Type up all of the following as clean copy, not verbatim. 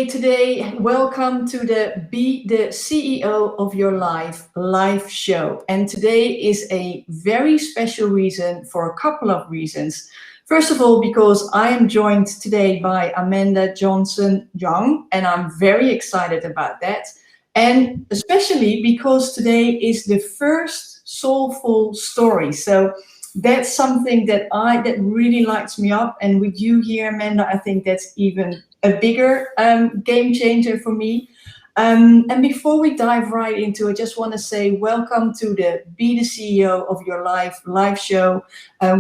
Today, welcome to the Be the CEO of Your Life live show. And today is a very special reason for a couple of reasons. First of all, because I am joined today by Amanda Johnson Young, and I'm very excited about that. And especially because today is the first Soulful Story. So that's something that really lights me up. And with you here, Amanda, I think that's even a bigger game changer for me. And before we dive right into it, I just want to say welcome to the Be the CEO of Your Life live show,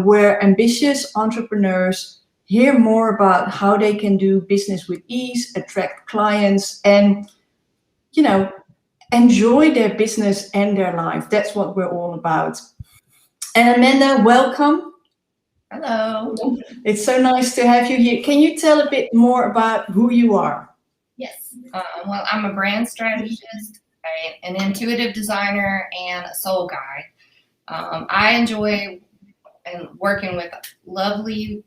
where ambitious entrepreneurs hear more about how they can do business with ease, attract clients, and, enjoy their business and their life. That's what we're all about. And Amanda, welcome. Hello. It's so nice to have you here. Can you tell a bit more about who you are? Yes. Well, I'm a brand strategist, an intuitive designer, and a soul guide. I enjoy working with lovely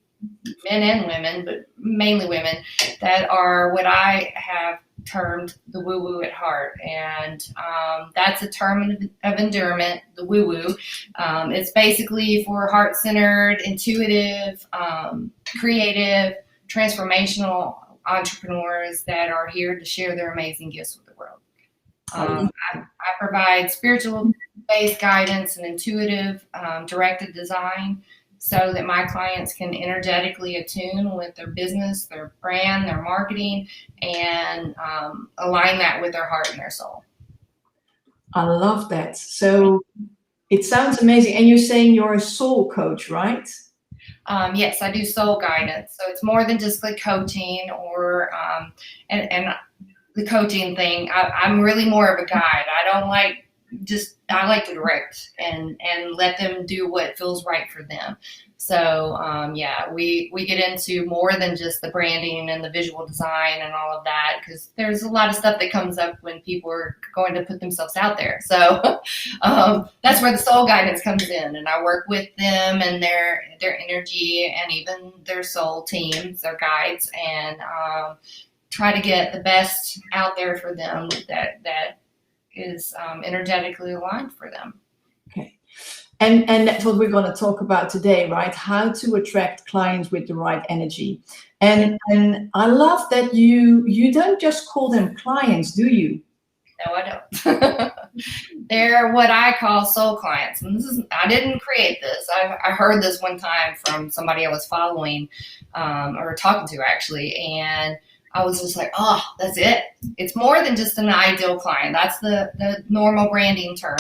men and women, but mainly women, that are what I have termed the woo-woo at heart. And that's a term of endearment, the woo-woo. It's basically for heart-centered, intuitive, creative, transformational entrepreneurs that are here to share their amazing gifts with the world. I provide spiritual-based guidance and intuitive directed design so that my clients can energetically attune with their business, their brand, their marketing, and align that with their heart and their soul. I love that. So it sounds amazing. And you're saying you're a soul coach, right? Yes, I do soul guidance. So it's more than just like coaching or and the coaching thing. I'm really more of a guide. I like to direct and let them do what feels right for them. So we get into more than just the branding and the visual design and all of that, because there's a lot of stuff that comes up when people are going to put themselves out there. So that's where the soul guidance comes in, and I work with them and their energy and even their soul teams, their guides, and try to get the best out there for them that is energetically aligned for them. Okay. And that's what we're going to talk about today, right? How to attract clients with the right energy. And I love that you don't just call them clients, do you? No, I don't. They're what I call soul clients. And I didn't create this. I heard this one time from somebody I was following or talking to, actually. And I was just like, oh, that's it. It's more than just an ideal client. That's the normal branding term.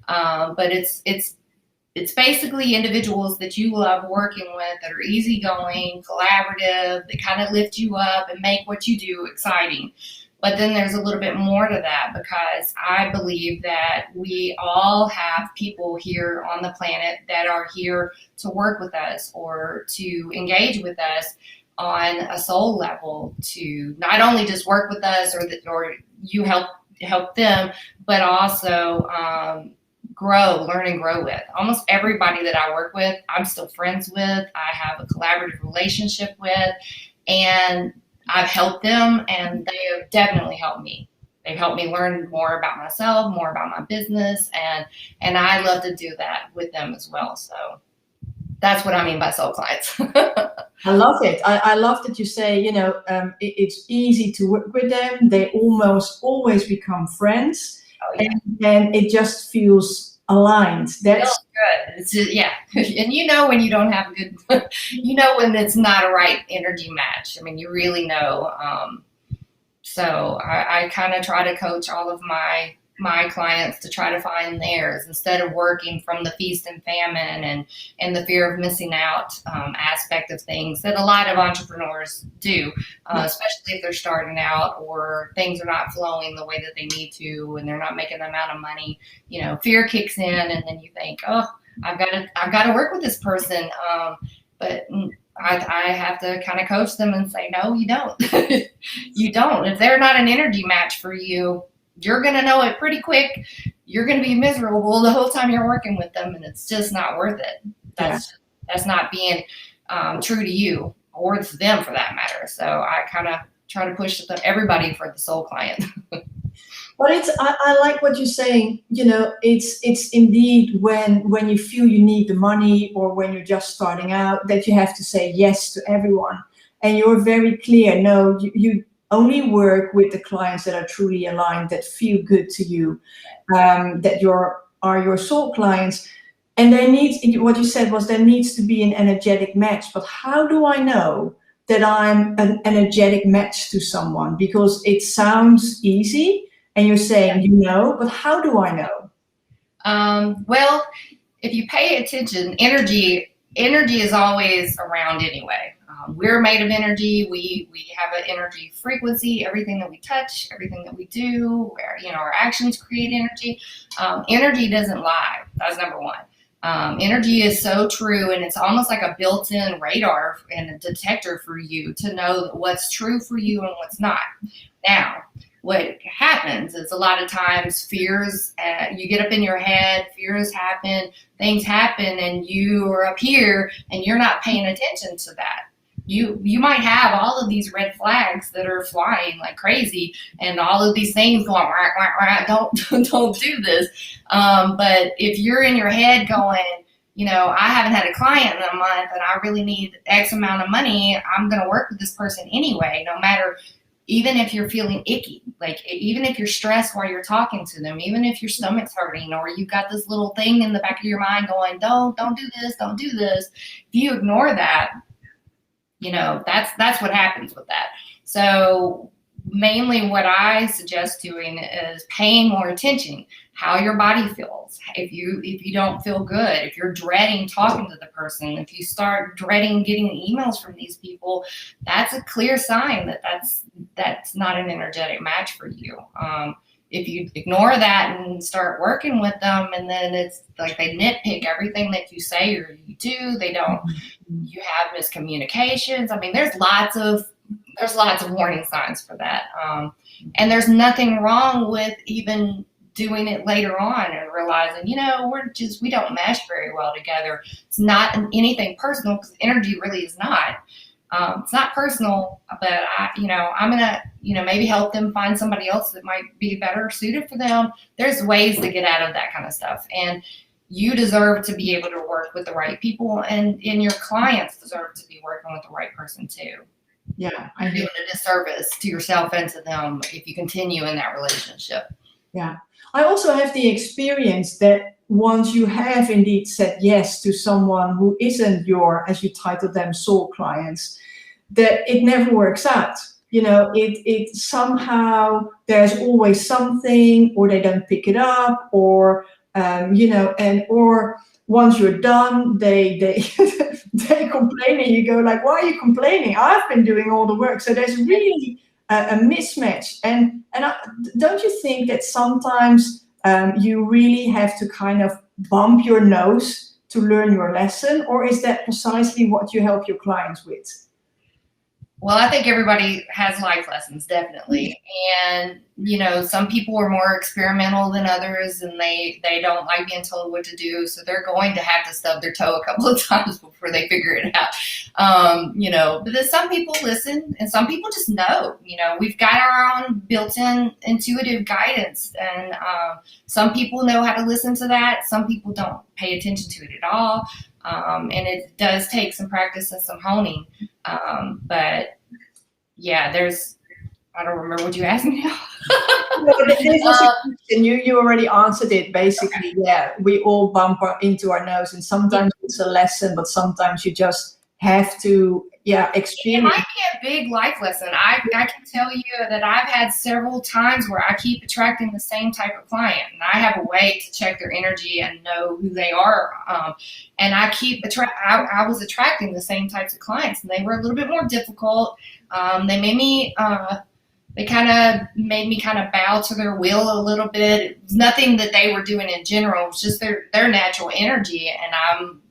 But it's basically individuals that you love working with, that are easygoing, collaborative, that kind of lift you up and make what you do exciting. But then there's a little bit more to that, because I believe that we all have people here on the planet that are here to work with us or to engage with us on a soul level, to not only just work with us or you help them, but also learn and grow with. Almost everybody that I work with, I'm still friends with, I have a collaborative relationship with, and I've helped them, and they have definitely helped me. They've helped me learn more about myself, more about my business, and I love to do that with them as well. So that's what I mean by soul clients. I love it. I love that you say, it's easy to work with them. They almost always become friends. Oh, yeah. And it just feels aligned. That's good. It's just, yeah. And when you don't have a good, when it's not a right energy match. I mean, you really know. So I kind of try to coach all of my clients to try to find theirs, instead of working from the feast and famine and the fear of missing out aspect of things that a lot of entrepreneurs do, especially if they're starting out or things are not flowing the way that they need to and they're not making the amount of money. Fear kicks in, and then you think, oh, I've got to work with this person. But I have to kind of coach them and say, no, you don't. You don't. If they're not an energy match for you, you're going to know it pretty quick. you're going to be miserable the whole time you're working with them, and it's just not worth it. That's not being true to you or to them for that matter. So I kind of try to push everybody for the soul client. But I like what you're saying. It's indeed when you feel you need the money, or when you're just starting out, that you have to say yes to everyone. And you're very clear. No, you only work with the clients that are truly aligned, that feel good to you, that are your soul clients. And what you said was, there needs to be an energetic match. But how do I know that I'm an energetic match to someone? Because it sounds easy. And you're saying, but how do I know? Well, if you pay attention, energy is always around anyway. We're made of energy. We have an energy frequency. Everything that we touch, everything that we do, our actions create energy. Energy doesn't lie. That's number one. Energy is so true, and it's almost like a built-in radar and a detector for you to know what's true for you and what's not. Now, what happens is a lot of times fears, you get up in your head, fears happen, things happen, and you are up here and you're not paying attention to that. You might have all of these red flags that are flying like crazy, and all of these things going, wah, wah, wah, don't do this. But if you're in your head going, I haven't had a client in a month and I really need X amount of money, I'm going to work with this person anyway, no matter. Even if you're feeling icky, like even if you're stressed while you're talking to them, even if your stomach's hurting, or you've got this little thing in the back of your mind going, don't do this, don't do this. If you ignore that, that's what happens with that. So mainly what I suggest doing is paying more attention, how your body feels. If you don't feel good, if you're dreading talking to the person, if you start dreading getting emails from these people, that's a clear sign that that's not an energetic match for you. If you ignore that and start working with them, and then it's like they nitpick everything that you say or you do, you have miscommunications. I mean, there's lots of warning signs for that. And there's nothing wrong with even doing it later on and realizing, we don't mesh very well together. It's not anything personal, because energy really is not. It's not personal, but I'm going to, maybe help them find somebody else that might be better suited for them. There's ways to get out of that kind of stuff. And you deserve to be able to work with the right people, and your clients deserve to be working with the right person too. Yeah. You're doing a disservice to yourself and to them if you continue in that relationship. Yeah. I also have the experience that once you have indeed said yes to someone who isn't your, as you titled them, soul clients, that it never works out. It somehow, there's always something, or they don't pick it up, or or once you're done, they they complain, and you go like, why are you complaining? I've been doing all the work. So there's really a mismatch. And don't you think that sometimes you really have to kind of bump your nose to learn your lesson? Or is that precisely what you help your clients with? Well, I think everybody has life lessons, definitely. And, some people are more experimental than others, and they don't like being told what to do. So they're going to have to stub their toe a couple of times before they figure it out. But then some people listen, and some people just know. We've got our own built-in intuitive guidance, and some people know how to listen to that. Some people don't pay attention to it at all. And it does take some practice and some honing. But yeah, I don't remember what you asked me now. This was a question. You already answered it, basically. Okay. Yeah, we all bump into our nose, and sometimes it's a lesson, but sometimes you just have to, experience. It might be a big life lesson. I can tell you that I've had several times where I keep attracting the same type of client, and I have a way to check their energy and know who they are. And I I was attracting the same types of clients, and they were a little bit more difficult. They made me, they kind of made me kind of bow to their will a little bit. It was nothing that they were doing in general. It was just their natural energy. And I'm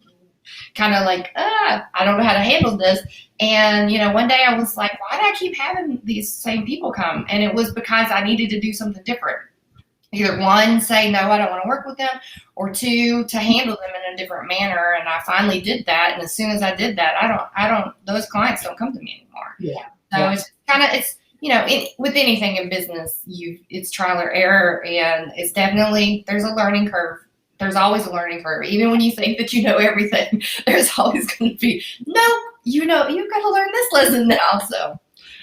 kind of like, I don't know how to handle this. And, one day I was like, why do I keep having these same people come? And it was because I needed to do something different. either one, say, no, I don't want to work with them, or two, to handle them in a different manner. And I finally did that. And as soon as I did that, those clients don't come to me anymore. Yeah. So Yeah. it's kind of, with anything in business, it's trial or error, and it's definitely, there's a learning curve. There's always a learning curve. Even when you think that you know everything, there's always going to be, no, you've got to learn this lesson now. So.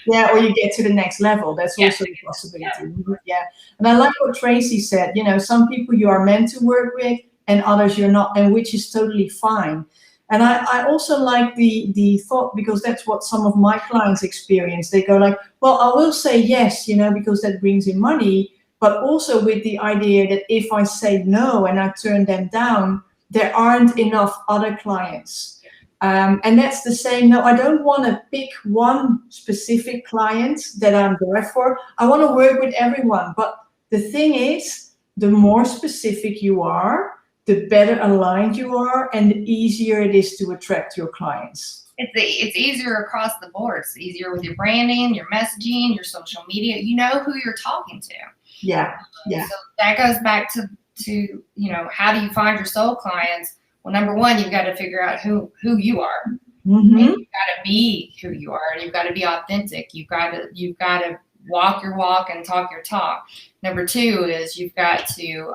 Yeah, or you get to the next level. That's also a possibility. Yeah. And I like what Tracy said, some people you are meant to work with and others you're not, and which is totally fine. And I also like the thought, because that's what some of my clients experience. They go like, well, I will say yes, because that brings in money, but also with the idea that if I say no and I turn them down, there aren't enough other clients. And that's the same. No, I don't want to pick one specific client that I'm there for. I want to work with everyone. But the thing is, the more specific you are, the better aligned you are, and the easier it is to attract your clients. It's easier across the board. It's easier with your branding, your messaging, your social media. You know who you're talking to. Yeah. Yeah. So that goes back to how do you find your soul clients? Well, number one, you've got to figure out who you are. Mm-hmm. You've got to be who you are, and you've got to be authentic. You've got to walk your walk and talk your talk. Number two is you've got to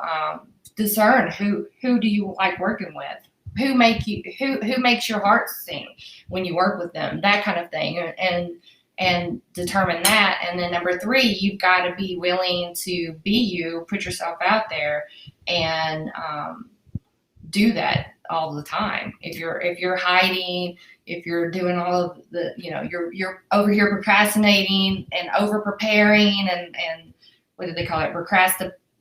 discern who do you like working with, who makes your heart sing when you work with them, that kind of thing, and determine that. And then number three, you've got to be willing to be you, put yourself out there, and do that all the time. If you're hiding, if you're doing all of the, you're over here procrastinating and over preparing and what do they call it?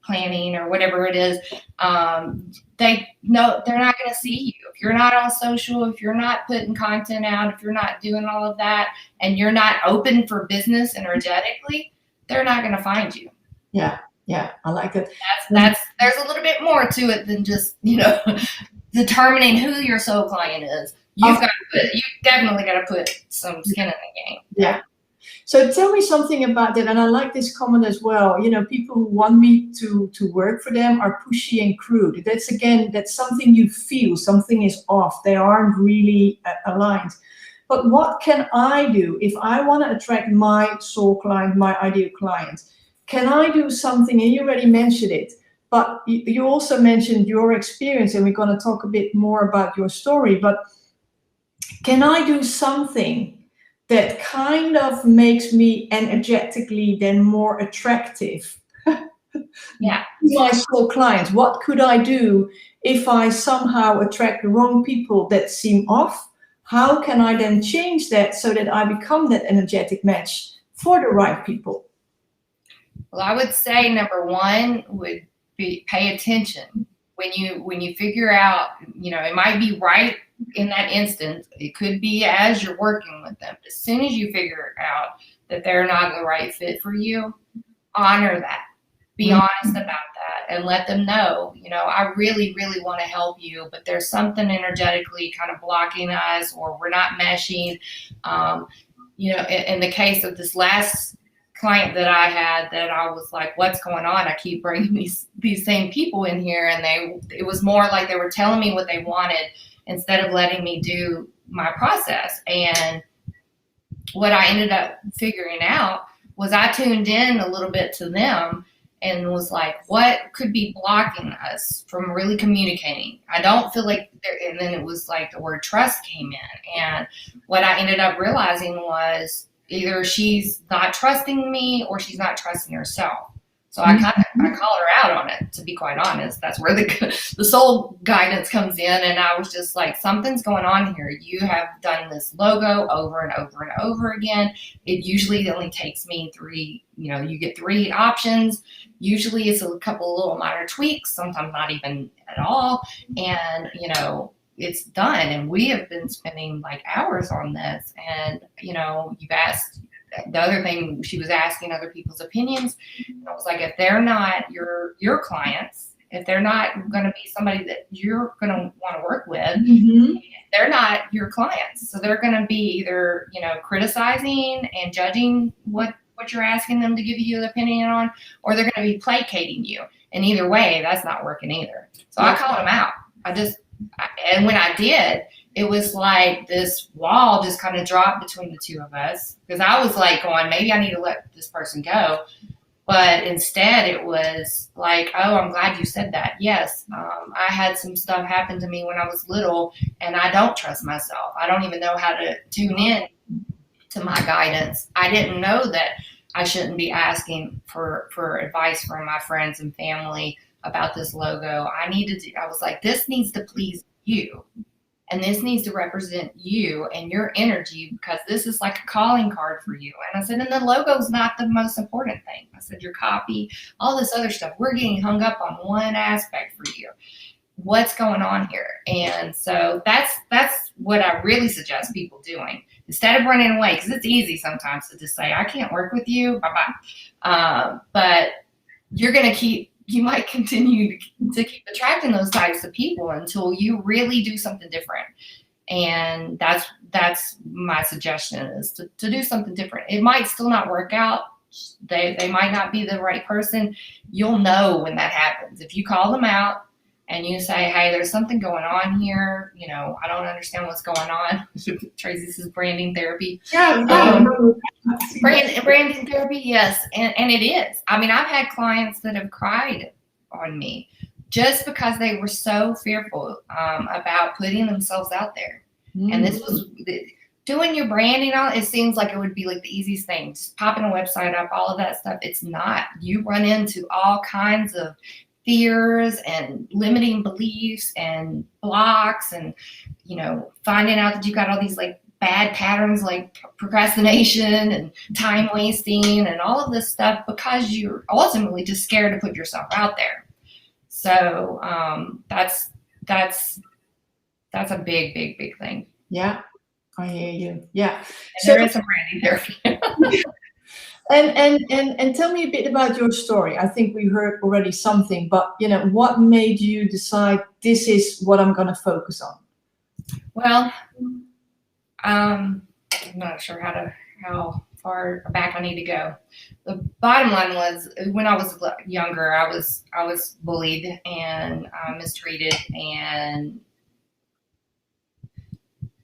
Planning or whatever it is. They're not going to see you. If you're not on social, if you're not putting content out, if you're not doing all of that, and you're not open for business energetically, they're not going to find you. Yeah. Yeah, I like it. There's a little bit more to it than just, determining who your soul client is. You definitely got to put some skin in the game. Yeah. So tell me something about that. And I like this comment as well. People who want me to work for them are pushy and crude. That's something you feel, something is off. They aren't really aligned. But what can I do if I want to attract my soul client, my ideal client? Can I do something? And you already mentioned it, but you also mentioned your experience, and we're going to talk a bit more about your story. But can I do something that kind of makes me energetically then more attractive? Yeah. My soul clients, what could I do if I somehow attract the wrong people that seem off? How can I then change that so that I become that energetic match for the right people? Well, I would say number one would be pay attention. When you figure out, it might be right in that instance. It could be as you're working with them. As soon as you figure out that they're not the right fit for you, honor that. Be honest about that and let them know, I really, really want to help you, but there's something energetically kind of blocking us, or we're not meshing. In the case of this last client that I had, that I was like, what's going on? I keep bringing these same people in here, and it was more like they were telling me what they wanted instead of letting me do my process. And what I ended up figuring out was I tuned in a little bit to them and was like, what could be blocking us from really communicating? I don't feel like and then it was like the word trust came in. And what I ended up realizing was either she's not trusting me or she's not trusting herself. So I call her out on it, to be quite honest. That's where the soul guidance comes in. And I was just like, something's going on here. You have done this logo over and over and over again. It usually only takes me three, you get three options. Usually it's a couple of little minor tweaks, sometimes not even at all. And, it's done. And we have been spending like hours on this. And, you've asked, the other thing, she was asking other people's opinions. And I was like, if they're not your clients, if they're not going to be somebody that you're going to want to work with, they're not your clients. So they're going to be either, criticizing and judging what you're asking them to give you an opinion on, or they're going to be placating you. And either way, that's not working either. So Yeah. I called him out. And when I did, it was like this wall just kind of dropped between the two of us, because I was like going, maybe I need to let this person go. But instead it was like, oh, I'm glad you said that. Yes, I had some stuff happen to me when I was little, and I don't trust myself. I don't even know how to tune in to my guidance. I didn't know that I shouldn't be asking for advice from my friends and family about this logo. I was like, this needs to please you. And this needs to represent you and your energy, because this is like a calling card for you. And I said, and the logo's not the most important thing. I said, your copy, all this other stuff, we're getting hung up on one aspect for you. What's going on here? And so that's what I really suggest people doing. Instead of running away, because it's easy sometimes to just say, I can't work with you, bye-bye. But you might continue to keep attracting those types of people until you really do something different. And that's my suggestion, is to do something different. It might still not work out. They might not be the right person. You'll know when that happens. If you call them out and you say, hey, there's something going on here, I don't understand what's going on. Tracy, this is branding therapy. Yeah, branding therapy, yes. And it is. I mean, I've had clients that have cried on me just because they were so fearful about putting themselves out there. And this was doing your branding on. It seems like it would be like the easiest thing, just popping a website up, all of that stuff. It's not. You run into all kinds of fears and limiting beliefs and blocks, and finding out that you got all these like bad patterns like procrastination and time wasting and all of this stuff, because you're ultimately just scared to put yourself out there. So that's a big thing. Yeah, I hear you. Yeah. So there is some branding therapy. And tell me a bit about your story. I think we heard already something, but what made you decide this is what I'm going to focus on? Well, I'm not sure how far back I need to go. The bottom line was, when I was younger, I was bullied and mistreated, and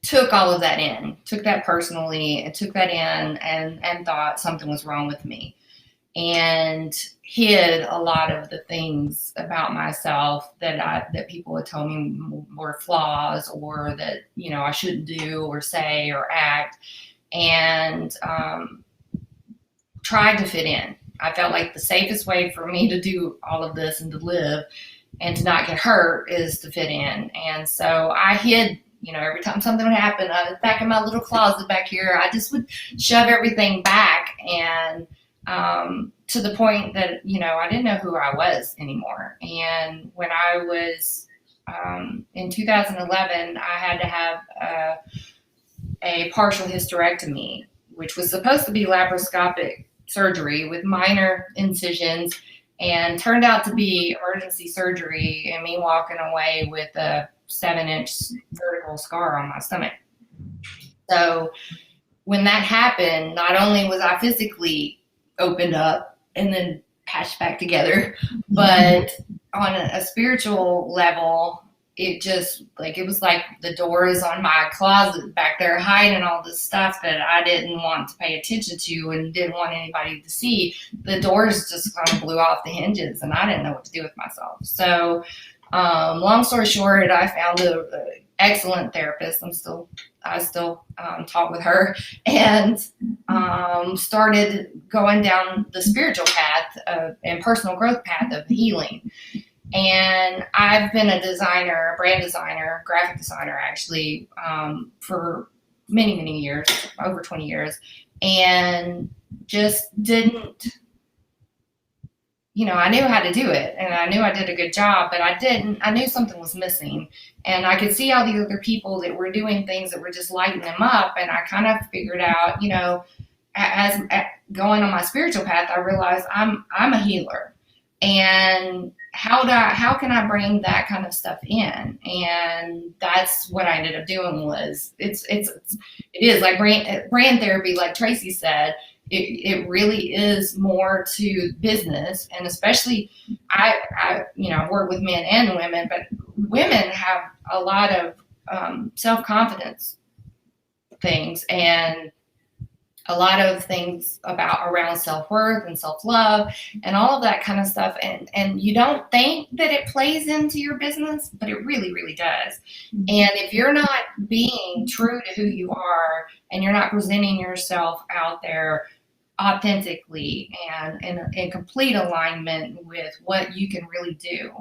took all of that in, took that personally, and took that in and thought something was wrong with me, and hid a lot of the things about myself that people had told me were flaws, or that I shouldn't do or say or act, and tried to fit in. I felt like the safest way for me to do all of this and to live and to not get hurt is to fit in. And so I hid. Every time something would happen, I was back in my little closet back here, I just would shove everything back, and to the point that, I didn't know who I was anymore. And when I was in 2011, I had to have a partial hysterectomy, which was supposed to be laparoscopic surgery with minor incisions, and turned out to be emergency surgery, and me walking away with a 7-inch vertical scar on my stomach. So when that happened, not only was I physically opened up and then patched back together, but on a spiritual level, it was like the doors on my closet back there hiding all this stuff that I didn't want to pay attention to and didn't want anybody to see. The doors just kind of blew off the hinges, and I didn't know what to do with myself. So long story short, I found an excellent therapist. I still talk with her, and started going down the spiritual path and personal growth path of healing. And I've been a designer, brand designer, graphic designer, actually, for many, many years, over 20 years, and just didn't, I knew how to do it, and I knew I did a good job, but I knew something was missing, and I could see all these other people that were doing things that were just lighting them up. And I kind of figured out, as going on my spiritual path, I realized I'm a healer, and how can I bring that kind of stuff in? And that's what I ended up doing. Was it is like brand therapy, like Tracy said. it really is more to business. And especially I work with men and women, but women have a lot of self-confidence things and a lot of things around self-worth and self-love and all of that kind of stuff. And you don't think that it plays into your business, but it really, really does. And if you're not being true to who you are and you're not presenting yourself out there authentically and in complete alignment with what you can really do,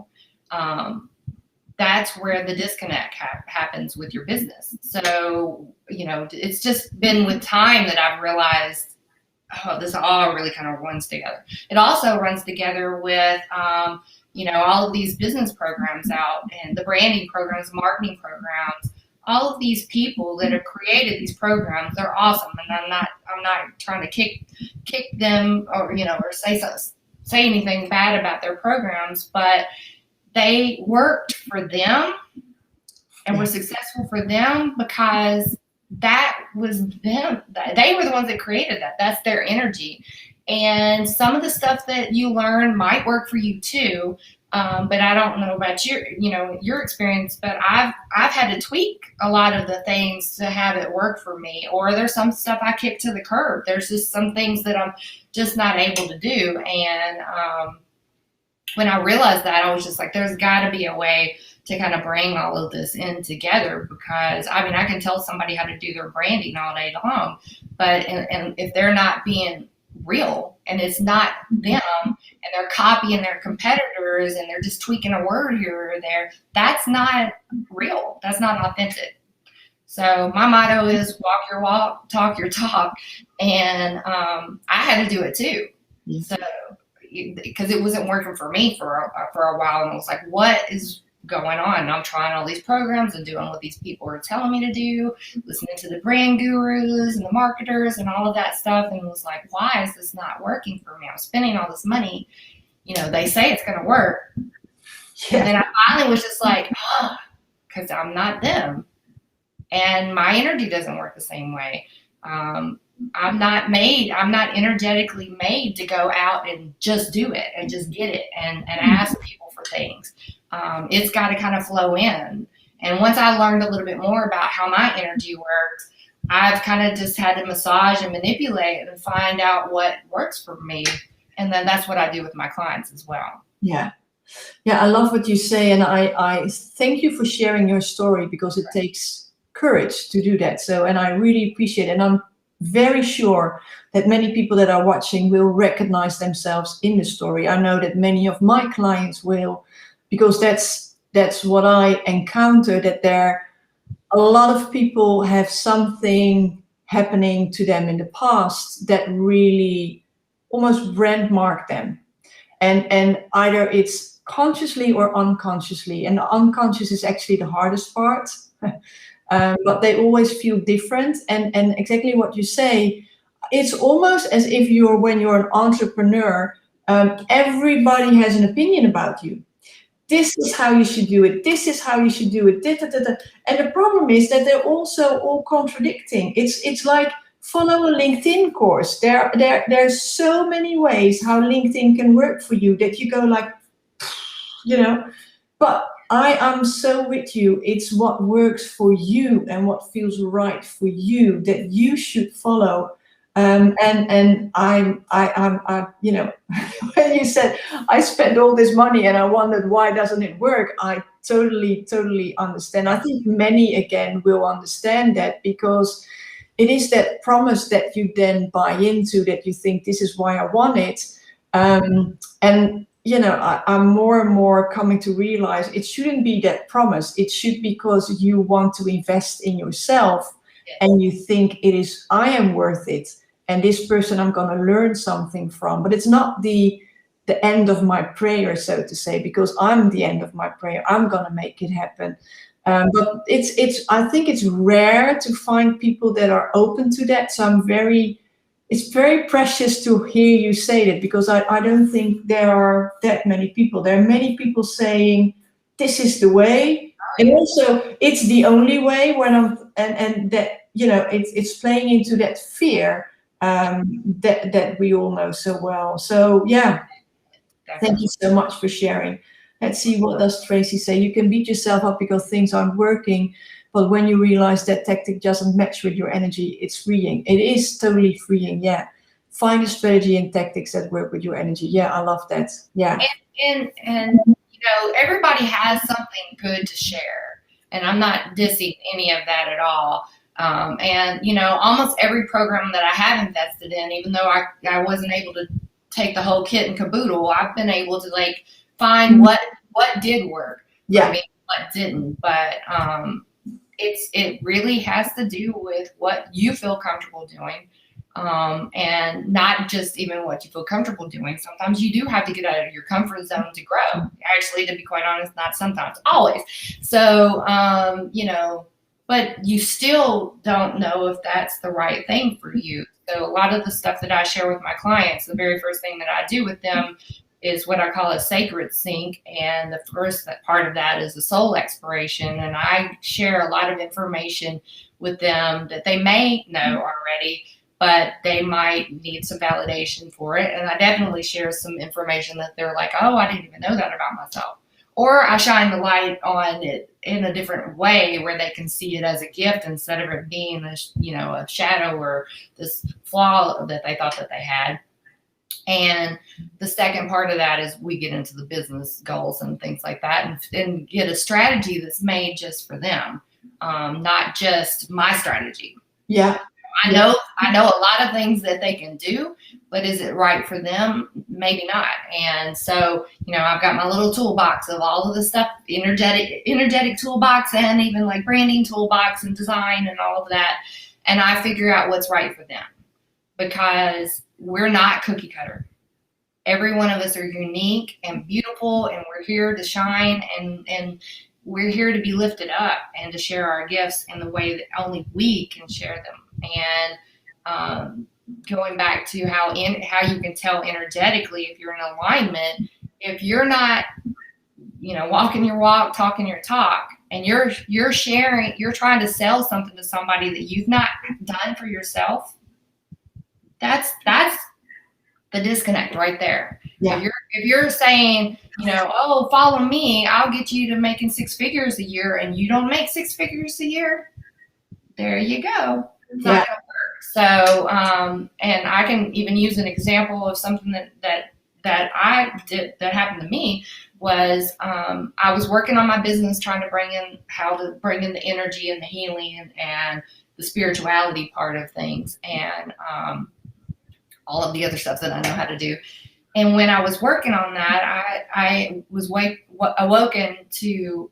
that's where the disconnect happens with your business. So, it's just been with time that I've realized, this all really kind of runs together. It also runs together with, all of these business programs out and the branding programs, marketing programs, all of these people that have created these programs. They're awesome. And I'm not trying to kick them or say anything bad about their programs, but they worked for them and were successful for them because that was them. They were the ones that created that. That's their energy. And some of the stuff that you learn might work for you too. But I don't know about your experience, but I've had to tweak a lot of the things to have it work for me. Or there's some stuff I kick to the curb. There's just some things that I'm just not able to do. And, when I realized that, I was just like, there's got to be a way to kind of bring all of this in together, because I can tell somebody how to do their branding all day long, but and if they're not being real and it's not them and they're copying their competitors and they're just tweaking a word here or there, that's not real. That's not authentic. So my motto is walk your walk, talk your talk. And I had to do it too. So, because it wasn't working for me for a while, and I was like, what is going on? And I'm trying all these programs and doing what these people are telling me to do, listening to the brand gurus and the marketers and all of that stuff, and was like, why is this not working for me? I'm spending all this money. They say it's going to work. Yeah. And then I finally was just like, because I'm not them. And my energy doesn't work the same way. I'm not energetically made to go out and just do it and just get it and ask people for things. It's got to kind of flow in. And once I learned a little bit more about how my energy works, I've kind of just had to massage and manipulate and find out what works for me. And then that's what I do with my clients as well. Yeah. Yeah, I love what you say. And I thank you for sharing your story, because it takes courage to do that. So, and I really appreciate it. And I'm very sure that many people that are watching will recognize themselves in the story. I know that many of my clients will, because that's what I encounter, that a lot of people have something happening to them in the past that really almost brand mark them. And either it's consciously or unconsciously. And the unconscious is actually the hardest part. But they always feel different. And exactly what you say, it's almost as if when you're an entrepreneur, everybody has an opinion about you. This is how you should do it. This is how you should do it. And the problem is that they're also all contradicting. It's like follow a LinkedIn course. There's so many ways how LinkedIn can work for you that you go like, but I am so with you. It's what works for you and what feels right for you that you should follow. And I'm when you said I spent all this money and I wondered why doesn't it work, I totally understand. I think many again will understand that, because it is that promise that you then buy into, that you think this is why I want it. And I'm more and more coming to realize it shouldn't be that promise. It should be because you want to invest in yourself. Yes. And you think I am worth it. And this person I'm going to learn something from. But it's not the end of my prayer, so to say, because I'm the end of my prayer. I'm going to make it happen. But I think it's rare to find people that are open to that. So it's very precious to hear you say that, because I don't think there are that many people. There are many people saying, this is the way. And also it's the only way, it's playing into that fear. that we all know so well. So yeah, thank you so much for sharing. Let's see, what does Tracy say? You can beat yourself up because things aren't working, but when you realize that tactic doesn't match with your energy, it's freeing. It is totally freeing. Yeah. Find a strategy and tactics that work with your energy. Yeah, I love that. Yeah. And everybody has something good to share, and I'm not dissing any of that at all. And almost every program that I have invested in, even though I wasn't able to take the whole kit and caboodle, I've been able to find what did work. Yeah. I mean, what didn't, but it really has to do with what you feel comfortable doing. And not just even what you feel comfortable doing. Sometimes you do have to get out of your comfort zone to grow. Actually, to be quite honest, not sometimes, always. So, but you still don't know if that's the right thing for you. So a lot of the stuff that I share with my clients, the very first thing that I do with them is what I call a sacred sync. And the first part of that is a soul exploration. And I share a lot of information with them that they may know already, but they might need some validation for it. And I definitely share some information that they're like, oh, I didn't even know that about myself. Or I shine the light on it in a different way where they can see it as a gift instead of it being a shadow or this flaw that they thought that they had. And the second part of that is we get into the business goals and things like that and get a strategy that's made just for them, not just my strategy. Yeah. I know a lot of things that they can do, but is it right for them? Maybe not. And so, I've got my little toolbox of all of the stuff, energetic toolbox, and even branding toolbox and design and all of that. And I figure out what's right for them, because we're not cookie cutter. Every one of us are unique and beautiful, and we're here to shine, and we're here to be lifted up and to share our gifts in the way that only we can share them. And going back to how you can tell energetically if you're in alignment, if you're not, walking your walk, talking your talk, and you're sharing, you're trying to sell something to somebody that you've not done for yourself, that's the disconnect right there. Yeah. If you're saying, oh, follow me, I'll get you to making 6 figures a year, and you don't make 6 figures a year, there you go. It's not gonna work. So, and I can even use an example of something that I did that happened to me was I was working on my business, trying to bring in the energy and the healing and the spirituality part of things, and all of the other stuff that I know how to do. And when I was working on that, I was awoken to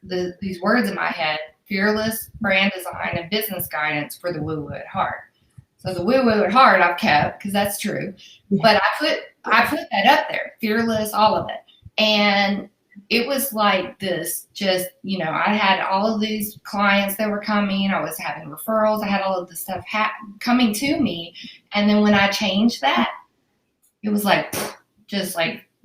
these words in my head: fearless brand design and business guidance for the woo-woo at heart. So the woo-woo at heart I've kept because that's true, but I put that up there, fearless, all of it. And it was like this, just, I had all of these clients that were coming. I was having referrals. I had all of this stuff coming to me. And then when I changed that, it was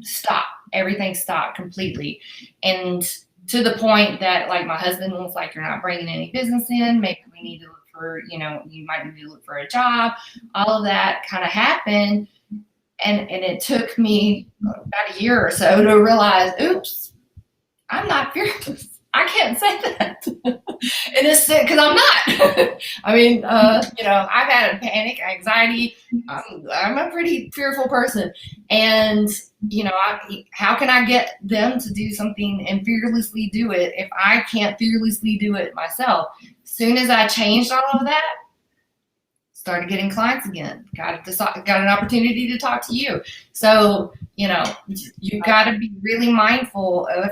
stop. Everything stopped completely. And to the point that my husband was like, you're not bringing any business in. Maybe we need to look for, you might need to look for a job. All of that kind of happened. And it took me about a year or so to realize, oops, I'm not fearless. I can't say that. And it's because I'm not. I mean, I've had a panic, anxiety. I'm a pretty fearful person. And, how can I get them to do something and fearlessly do it if I can't fearlessly do it myself? As soon as I changed all of that, started getting clients again, got an opportunity to talk to you. So, you've got to be really mindful of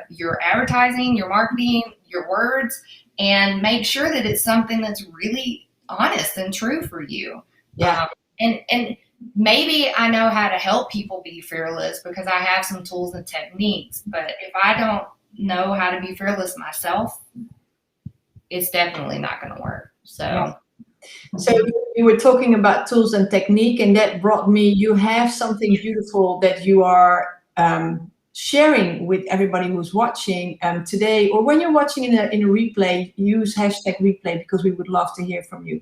your advertising, your marketing, your words, and make sure that it's something that's really honest and true for you. Yeah. And maybe I know how to help people be fearless because I have some tools and techniques, but if I don't know how to be fearless myself, it's definitely not going to work. So. Yeah. So you were talking about tools and technique, and that brought me, you have something beautiful that you are sharing with everybody who's watching today, or when you're watching in a replay, use hashtag replay, because we would love to hear from you.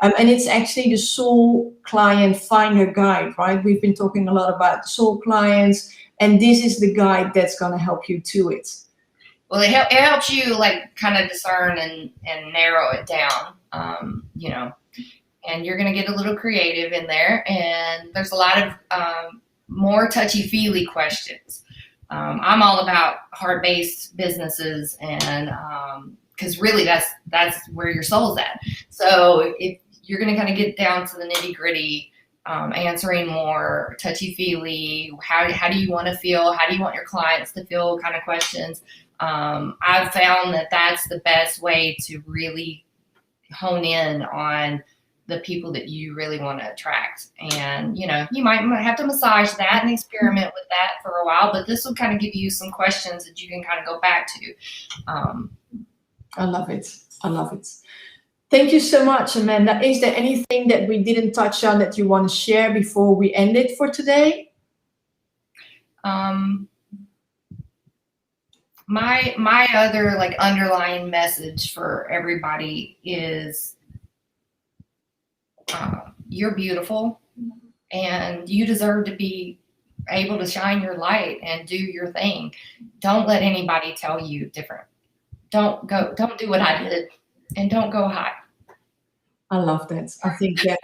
And it's actually the Soul Client Finder Guide, right? We've been talking a lot about soul clients, and this is the guide that's going to help you to it. Well, it helps you like kind of discern and narrow it down, you know, and you're going to get a little creative in there. And there's a lot of more touchy-feely questions. I'm all about heart-based businesses, and because really that's where your soul's at. So if you're going to kind of get down to the nitty-gritty, answering more touchy-feely, how do you want to feel? How do you want your clients to feel kind of questions? I've found that that's the best way to really hone in on the people that you really want to attract. And, you know, you might have to massage that and experiment with that for a while, but this will kind of give you some questions that you can kind of go back to. I love it. I love it. Thank you so much, Amanda. Is there anything that we didn't touch on that you want to share before we end it for today? My other like underlying message for everybody is you're beautiful and you deserve to be able to shine your light and do your thing. Don't let anybody tell you different. Don't do what I did, and don't go high. I love that. I think that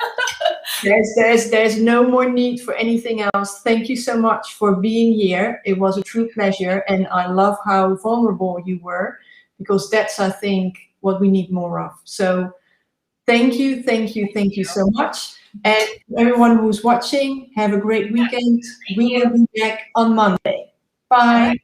there's no more need for anything else. Thank you so much for being here. It was a true pleasure, and I love how vulnerable you were, because that's, I think, what we need more of. So thank you so much. And everyone who's watching, have a great weekend. We will be back on Monday. Bye.